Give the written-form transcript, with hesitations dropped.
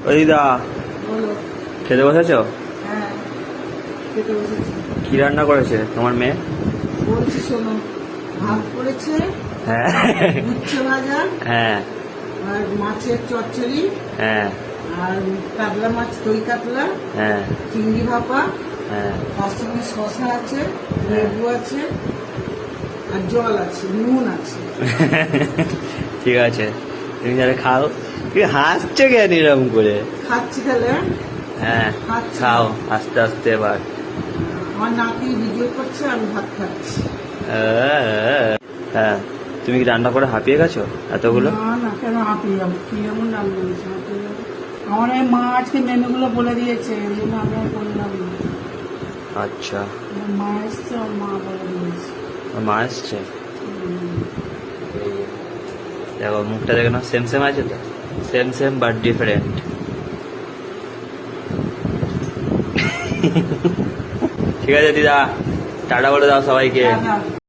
ও দিদা, বলো। খেতে বসেছো? হ্যাঁ, খেতে বসেছি। কি রান্না করেছে তোমার মেয়ে? বলছি শোনো, ভাত করেছে, হ্যাঁ উচ্ছে ভাজা, হ্যাঁ আর মাছের চচ্চড়ি, হ্যাঁ আর কাতলা মাছ, দই কাতলা, হ্যাঁ চিংড়ি ভাপা, হ্যাঁ। তার সঙ্গে শশা আছে, লেবু আছে, আর জল আছে, নুন আছে। ঠিক আছে, তুমি তাহলে খাও। তুমি হাসছো কেন এরকম করে? খাচ্ছি তাহলে। হ্যাঁ খাচ্ছি। খাও আস্তে আস্তে এবার। আমার নাতি ভিডিও করছে, আমি ভাত খাচ্ছি। হ্যাঁ, তুমি কি রান্না করে হাঁপিয়ে গেছো এতগুলো? না না, কেন হাঁপিয়ে যাবো? কি এমন রান্না হয়েছে হাঁপিয়ে যাবো? আমার এই মা আজকে মেনুগুলো বলে দিয়েছে, এই জন্য আমি আর বললাম না। আচ্ছা, আমার মা এসছে, আমার মা বলে দিয়েছে। মা এসছে। হুম। দেখো মুখটা দেখে না, সেম সেম আছে তো, সেম সেম বাট ডিফারেন্ট। ঠিক আছে দিদা, টাটা বলে দাও সবাইকে। টাটা।